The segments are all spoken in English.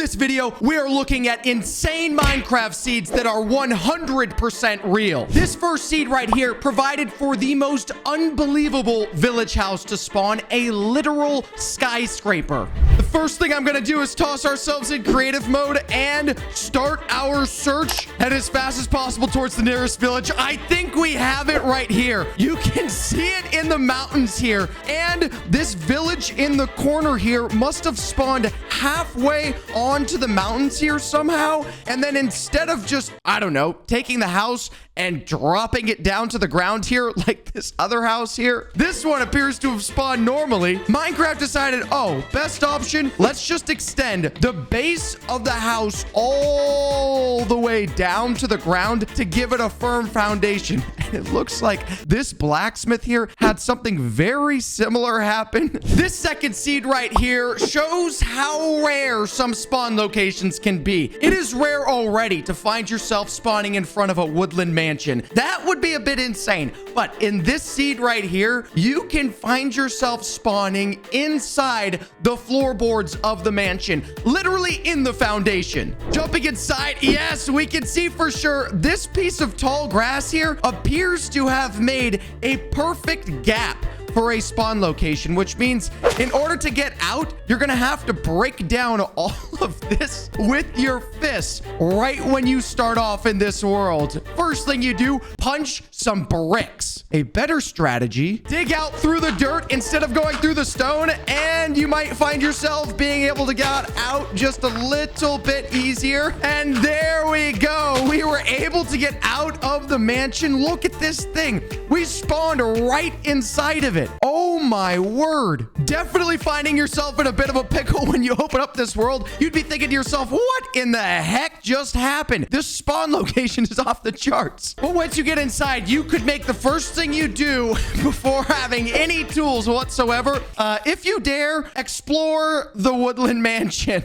this video, we are looking at insane Minecraft seeds that are 100% real. This first seed right here provided for the most unbelievable village house to spawn a literal skyscraper. The first thing I'm gonna do is toss ourselves in creative mode and start our search. Head as fast as possible towards the nearest village. I think we have it right here. You can see it in the mountains here. And this village in the corner here must have spawned halfway onto the mountains here somehow. And then instead of just, I don't know, taking the house and dropping it down to the ground here like this other house here, this one appears to have spawned normally. Minecraft decided, oh, best option, let's just extend the base of the house all the way down to the ground to give it a firm foundation. And it looks like this blacksmith here had something very similar happen. This second seed right here shows how rare some spawn locations can be. It is rare already to find yourself spawning in front of a woodland mansion. That would be a bit insane. But in this seed right here, you can find yourself spawning inside the floorboards of the mansion, literally in the foundation. Jumping inside, yes, we can see for sure this piece of tall grass here appears to have made a perfect gap for a spawn location, which means in order to get out, you're gonna have to break down all of this with your fists right when you start off in this world. First thing you do, punch some bricks. A better strategy, dig out through the dirt instead of going through the stone, and you might find yourself being able to get out just a little bit easier. And there we go. We were able to get out of the mansion. Look at this thing. We spawned right inside of it. Oh my word. Definitely finding yourself in a bit of a pickle when you open up this world. You'd be thinking to yourself, what in the heck just happened? This spawn location is off the charts. But once you get inside, you could make the first thing you do before having any tools whatsoever. If you dare, explore the woodland mansion.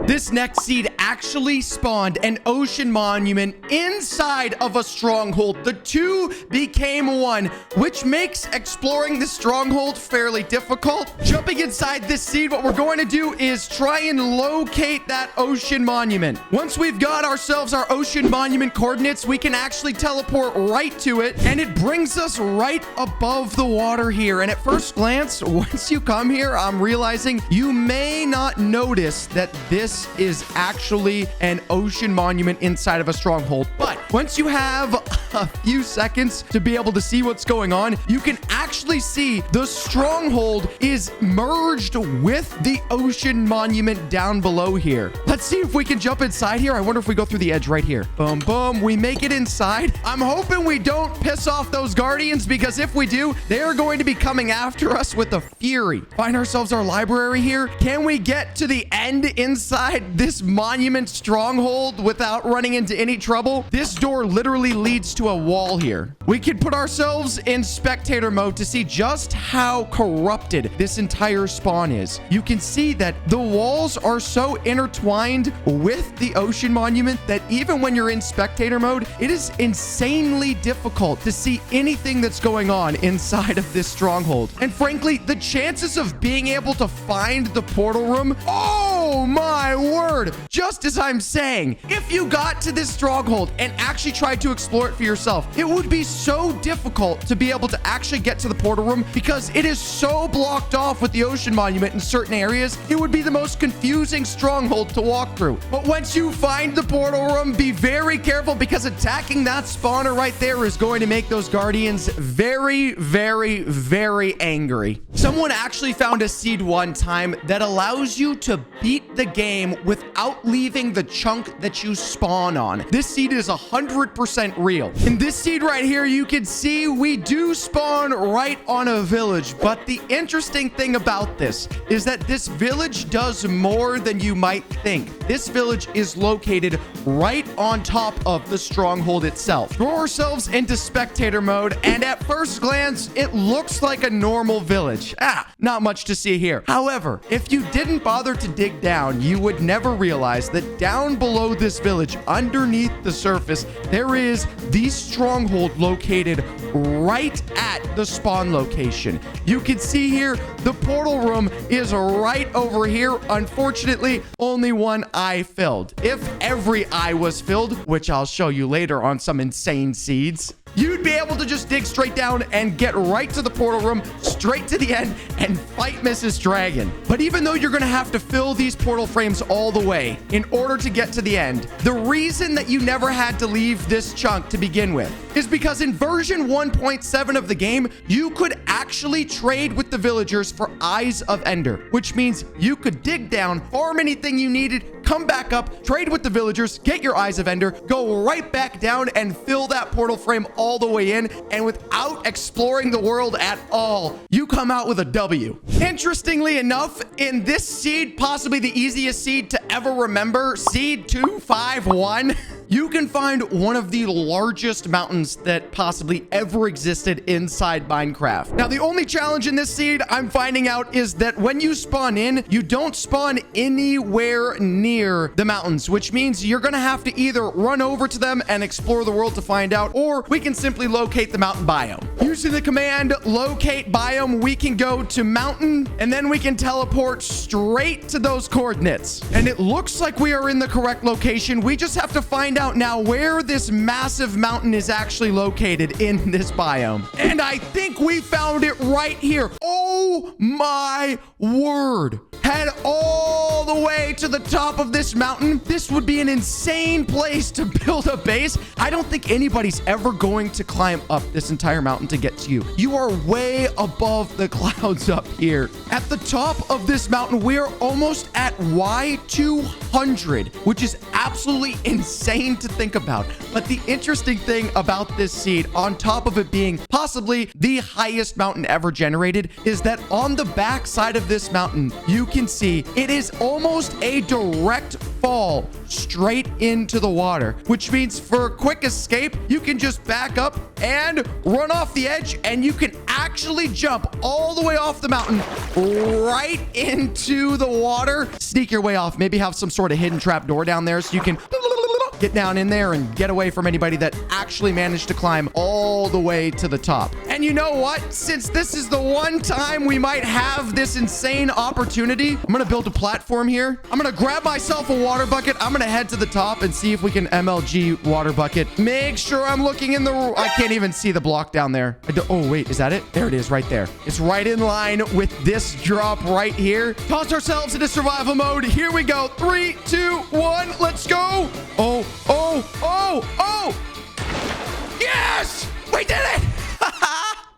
This next seed actually spawned an ocean monument inside of a stronghold. The two became one, which makes exploring the stronghold fairly difficult. Jumping inside this seed, what we're going to do is try and locate that ocean monument. Once we've got ourselves our ocean monument coordinates, we can actually teleport right to it, and it brings us right above the water here. And at first glance, once you come here, I'm realizing you may not notice that this is actually an ocean monument inside of a stronghold. But once you have a few seconds to be able to see what's going on, you can actually see the stronghold is merged with the ocean monument down below here. Let's see if we can jump inside here. I wonder if we go through the edge right here. Boom, boom. We make it inside. I'm hoping we don't piss off those guardians, because if we do, they're going to be coming after us with a fury. Find ourselves our library here. Can we get to the end inside this monument stronghold without running into any trouble? This door literally leads to a wall here. We can put ourselves in spectator mode to see just how corrupted this entire spawn is. You can see that the walls are so intertwined with the ocean monument that even when you're in spectator mode, it is insanely difficult to see anything that's going on inside of this stronghold. And frankly, the chances of being able to find the portal room, oh my word, just as I'm saying, if you got to this stronghold and actually tried to explore it for yourself, it would be so difficult to be able to actually get to the portal room because it is so blocked off with the ocean monument in certain areas. It would be the most confusing stronghold to walk through. But once you find the portal room, be very careful, because attacking that spawner right there is going to make those guardians very, very, very angry. Someone actually found a seed one time that allows you to beat the game without leaving the chunk that you spawn on. This seed is 100% real. In this seed right here, you can see we do spawn right on a village, but the interesting thing about this is that this village does more than you might think. This village is located right on top of the stronghold itself. Throw ourselves into spectator mode, and at first glance, it looks like a normal village. Not much to see here. However, if you didn't bother to dig down, you would never realize that down below this village, underneath the surface, there is the stronghold located right at the spawn location. You can see here the portal room is right over here. Unfortunately, only one eye filled. If every eye was filled, which I'll show you later on some insane seeds, you'd be able to just dig straight down and get right to the portal room, straight to the end, and fight Mrs. Dragon. But even though you're going to have to fill these portal frames all the way in order to get to the end, the reason that you never had to leave this chunk to begin with is because in version 1.7 of the game, you could actually trade with the villagers for Eyes of Ender, which means you could dig down, farm anything you needed, come back up, trade with the villagers, get your Eyes of Ender, go right back down and fill that portal frame all the way in, and without exploring the world at all, you come out with a W. Interestingly enough, in this seed, possibly the easiest seed to ever remember, seed 251, you can find one of the largest mountains that possibly ever existed inside Minecraft. Now, the only challenge in this seed I'm finding out is that when you spawn in, you don't spawn anywhere near the mountains, which means you're gonna have to either run over to them and explore the world to find out, or we can simply locate the mountain biome. Using the command locate biome, we can go to mountain, and then we can teleport straight to those coordinates. And it looks like we are in the correct location. We just have to find out now where this massive mountain is actually located in this biome. And I think we found it right here. Oh my word. Head all the way to the top of this mountain. This would be an insane place to build a base. I don't think anybody's ever going to climb up this entire mountain to get to you. You are way above the clouds up here. At the top of this mountain, we are almost at Y200, which is absolutely insane to think about. But the interesting thing about this seed, on top of it being possibly the highest mountain ever generated, is that on the back side of this mountain, you can see it is almost a direct fall straight into the water, which means for a quick escape, you can just back up and run off the edge, and you can actually jump all the way off the mountain right into the water. Sneak your way off, maybe have some sort of hidden trap door down there so you can get down in there and get away from anybody that actually managed to climb all the way to the top. And you know what? Since this is the one time we might have this insane opportunity, I'm gonna build a platform here. I'm gonna grab myself a water bucket. I'm gonna head to the top and see if we can MLG water bucket. Make sure I'm looking in the... I can't even see the block down there. Oh, wait, is that it? There it is right there. It's right in line with this drop right here. Toss ourselves into survival mode. Here we go. 3, 2, 1, let's go. Oh, yes, we did it.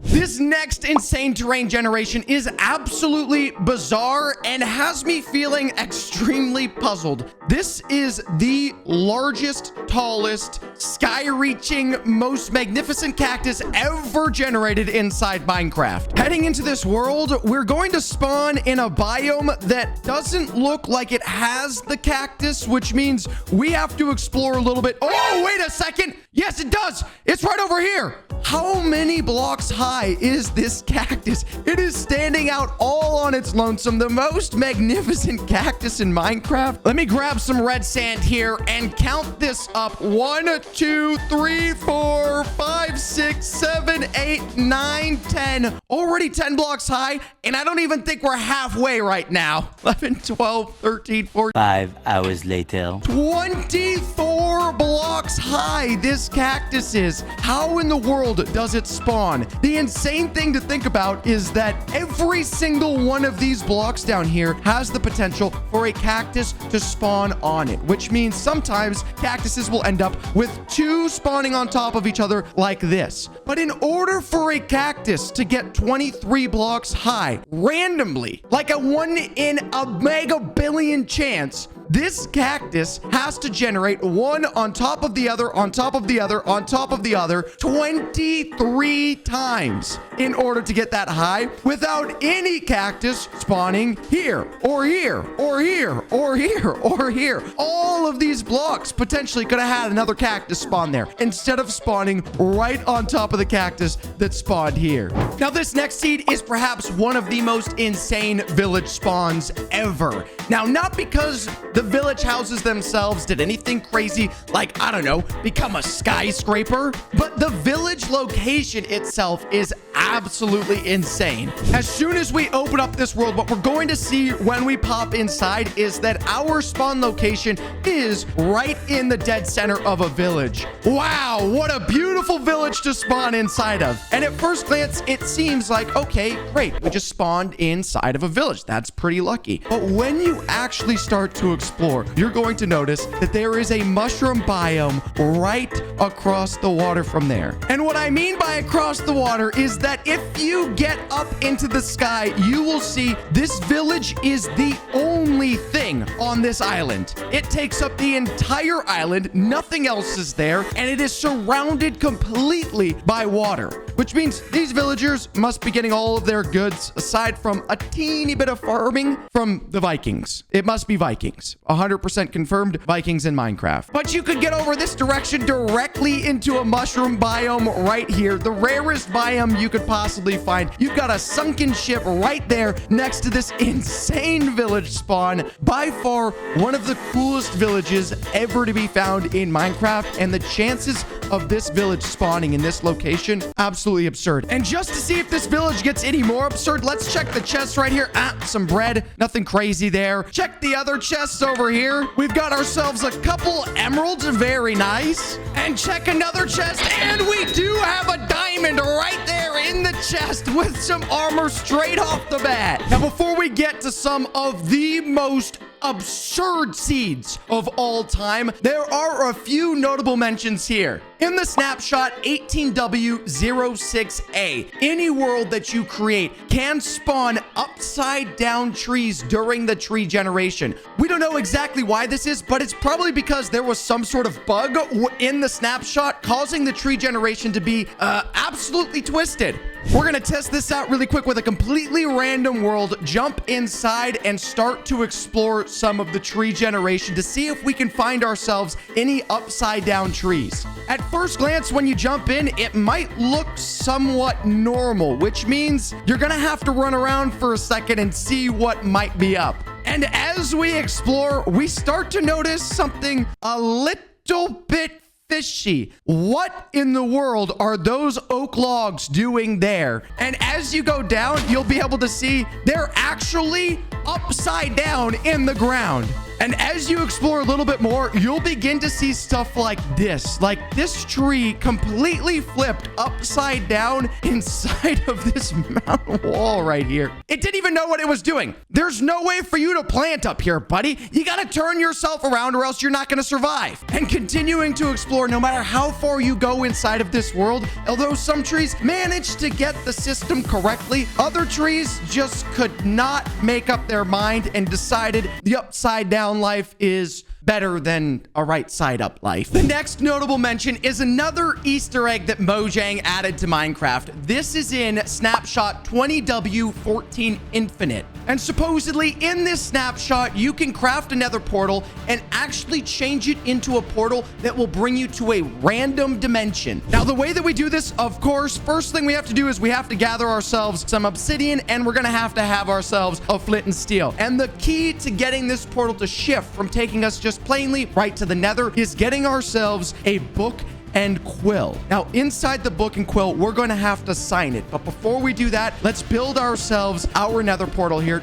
This next insane terrain generation is absolutely bizarre and has me feeling extremely puzzled. This is the largest, tallest, sky-reaching, most magnificent cactus ever generated inside Minecraft. Heading into this world, we're going to spawn in a biome that doesn't look like it has the cactus, which means we have to explore a little bit. Oh, wait a second. Yes, it does. It's right over here. How many blocks high is this cactus? It is standing out all on its lonesome, the most magnificent cactus in Minecraft. Let me grab some red sand here and count this up. 1, 2, 3, 4, 5, 6, 7, 8, 9, 10. Already 10 blocks high, and I don't even think we're halfway right now. 11, 12, 13, 14. 5 hours later. 24 blocks high this cactus is. How in the world does it spawn? The insane thing to think about is that every single one of these blocks down here has the potential for a cactus to spawn on it, which means sometimes cactuses will end up with 2 spawning on top of each other like this. But in order for a cactus to get 23 blocks high randomly, like a 1 in a mega billion chance, this cactus has to generate one on top of the other, on top of the other, on top of the other 23 times in order to get that high without any cactus spawning here or here or here or here or here. All of these blocks potentially could have had another cactus spawn there instead of spawning right on top of the cactus that spawned here. Now, this next seed is perhaps one of the most insane village spawns ever. Now, not because The village houses themselves did anything crazy like, I don't know, become a skyscraper. But the village location itself is absolutely insane. As soon as we open up this world, what we're going to see when we pop inside is that our spawn location is right in the dead center of a village. Wow, what a beautiful village to spawn inside of. And at first glance, it seems like, okay, great, we just spawned inside of a village. That's pretty lucky. But when you actually start to explore, you're going to notice that there is a mushroom biome right across the water from there. And what I mean by across the water is that if you get up into the sky, you will see this village is the only thing on this island. It takes up the entire island, nothing else is there, and it is surrounded completely by water, which means these villagers must be getting all of their goods, aside from a teeny bit of farming, from the Vikings. It must be Vikings. 100% confirmed Vikings in Minecraft. But you could get over this direction directly into a mushroom biome right here, the rarest biome you could possibly find. You've got a sunken ship right there next to this insane village spawn. By far, one of the coolest villages ever to be found in Minecraft, and the chances of this village spawning in this location, absolutely absurd. And just to see if this village gets any more absurd, let's check the chest right here. Some bread, nothing crazy there. Check the other chests over here. We've got ourselves a couple emeralds, very nice. And check another chest, and we do have a diamond right there in the chest with some armor straight off the bat. Now, before we get to some of the most absurd seeds of all time, there are a few notable mentions here. In the snapshot 18W06A, any world that you create can spawn upside down trees during the tree generation. We don't know exactly why this is, but it's probably because there was some sort of bug in the snapshot causing the tree generation to be absolutely twisted. We're going to test this out really quick with a completely random world, jump inside and start to explore some of the tree generation to see if we can find ourselves any upside down trees. At first glance, when you jump in, it might look somewhat normal, which means you're going to have to run around for a second and see what might be up. And as we explore, we start to notice something a little bit fishy. What in the world are those oak logs doing there? And as you go down, you'll be able to see they're actually upside down in the ground. And as you explore a little bit more, you'll begin to see stuff like this. Like this tree completely flipped upside down inside of this mountain wall right here. It didn't even know what it was doing. There's no way for you to plant up here, buddy. You gotta turn yourself around or else you're not gonna survive. And continuing to explore, no matter how far you go inside of this world, although some trees manage to get the system correctly, other trees just could not make up their mind and decided the upside down life is better than a right side up life. The next notable mention is another Easter egg that Mojang added to Minecraft. This is in Snapshot 20W14 Infinite. And supposedly in this snapshot, you can craft another portal and actually change it into a portal that will bring you to a random dimension. Now, the way that we do this, of course, first thing we have to do is we have to gather ourselves some obsidian, and we're gonna have to have ourselves a flint and steel. And the key to getting this portal to shift from taking us just plainly right to the nether is getting ourselves a book and quill. Now, inside the book and quill, we're going to have to sign it. But before we do that, let's build ourselves our nether portal here.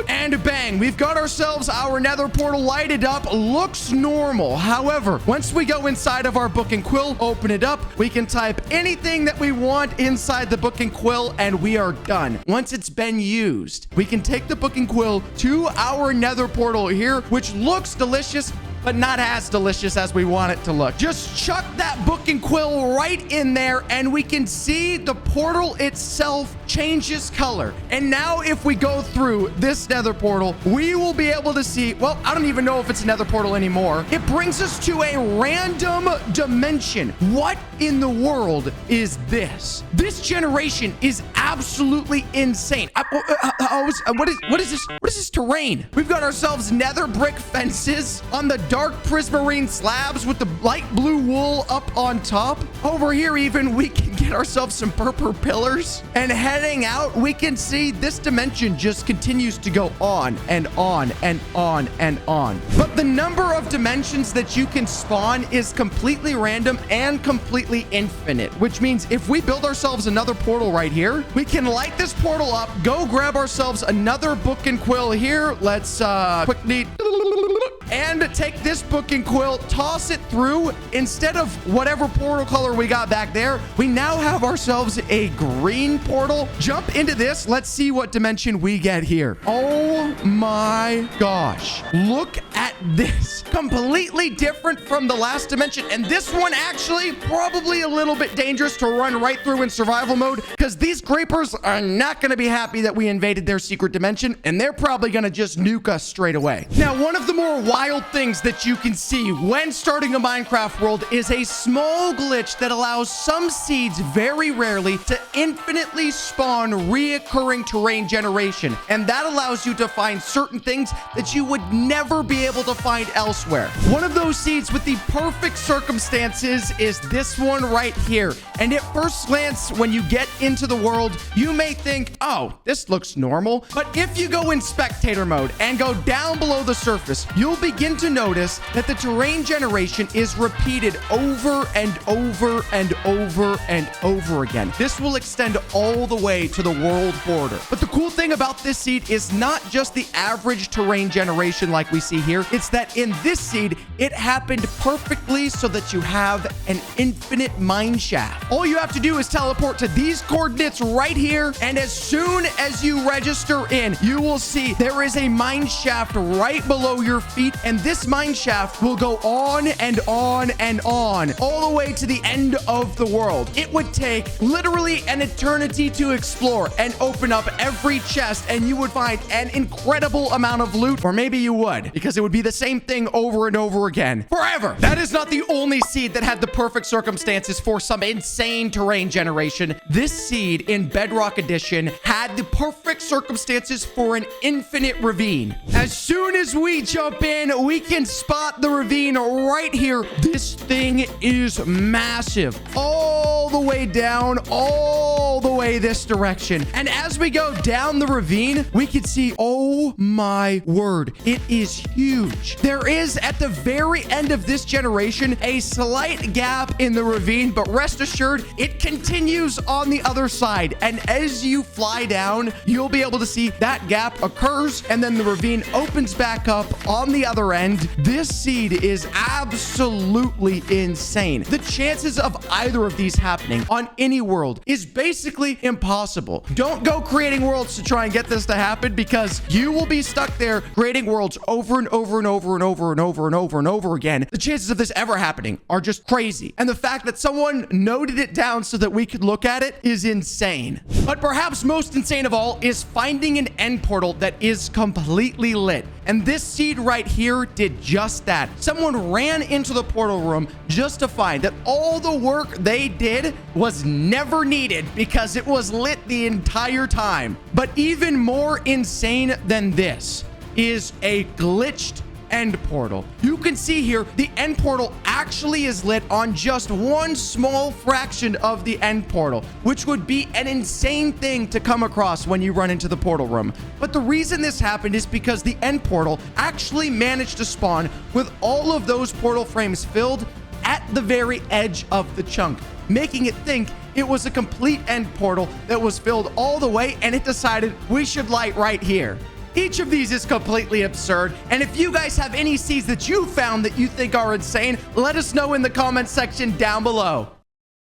And bang, we've got ourselves our nether portal lighted up. Looks normal. However, once we go inside of our book and quill, open it up, we can type anything that we want inside the book and quill, and we are done. Once it's been used, we can take the book and quill to our nether portal here, which looks delicious, but not as delicious as we want it to look. Just chuck that book and quill right in there, and we can see the portal itself changes color. And now if we go through this nether portal, we will be able to see, well, I don't even know if it's a nether portal anymore. It brings us to a random dimension. What in the world is this? This generation is absolutely insane. What is this? What is this terrain? We've got ourselves nether brick fences on the dark prismarine slabs with the light blue wool up on top. Over here even, we can get get ourselves some purple pillars and heading out, we can see this dimension just continues to go on and on and on and on. But the number of dimensions that you can spawn is completely random and completely infinite, which means if we build ourselves another portal right here, we can light this portal up, go grab ourselves another book and quill here. Let's quickly and take this book and quill, toss it through. Instead of whatever portal color we got back there, we now have ourselves a green portal. Jump into this. Let's see what dimension we get here. Oh my gosh. Look at this. Completely different from the last dimension. And this one actually probably a little bit dangerous to run right through in survival mode, because these creepers are not going to be happy that we invaded their secret dimension, and they're probably going to just nuke us straight away. Now, one of the more wild things that you can see when starting a Minecraft world is a small glitch that allows some seeds very rarely to infinitely spawn reoccurring terrain generation. And that allows you to find certain things that you would never be able to find elsewhere. One of those seeds with the perfect circumstances is this one right here. And at first glance, when you get into the world, you may think, oh, this looks normal. But if you go in spectator mode and go down below the surface, you'll begin to notice that the terrain generation is repeated over and over and over and over again. This will extend all the way to the world border. But the cool thing about this seed is not just the average terrain generation like we see here. It's that in this seed, it happened perfectly so that you have an infinite mine shaft. All you have to do is teleport to these coordinates right here, and as soon as you register in, you will see there is a mine shaft right below your feet, and this mine shaft will go on and on and on, all the way to the end of the world. It would take literally an eternity to explore and open up every chest, and you would find an incredible amount of loot, or maybe you would, because it would be the same thing over and over again forever. That is not the only seed that had the perfect circumstances for some insane terrain generation. This seed in Bedrock Edition had the perfect circumstances for an infinite ravine. As soon as we jump in, we can spot the ravine right here. This thing is massive, all the way down, all the way this direction. And as we go down the ravine, we can see, oh my word, it is huge. There is at the very end of this generation a slight gap in the ravine, but rest assured, it continues on the other side. And as you fly down, you'll be able to see that gap occurs, and then the ravine opens back up on the other end. This seed is absolutely insane. The chances of either of these happening on any world is basically impossible. Don't go creating worlds to try and get this to happen, because you will be stuck there creating worlds over and over and over and over and over and over and over again. The chances of this ever happening are just crazy. And the fact that someone noted it down so that we could look at it is insane. But perhaps most insane of all is finding an end portal that is completely lit. And this seed right here did just that. Someone ran into the portal room just to find that all the work they did was never needed because it was lit the entire time. But even more insane than this is a glitched end portal. You can see here the end portal actually is lit on just one small fraction of the end portal, which would be an insane thing to come across when you run into the portal room. But the reason this happened is because the end portal actually managed to spawn with all of those portal frames filled at the very edge of the chunk, making it think it was a complete end portal that was filled all the way, and it decided we should light right here. Each of these is completely absurd, and if you guys have any seeds that you found that you think are insane, let us know in the comment section down below.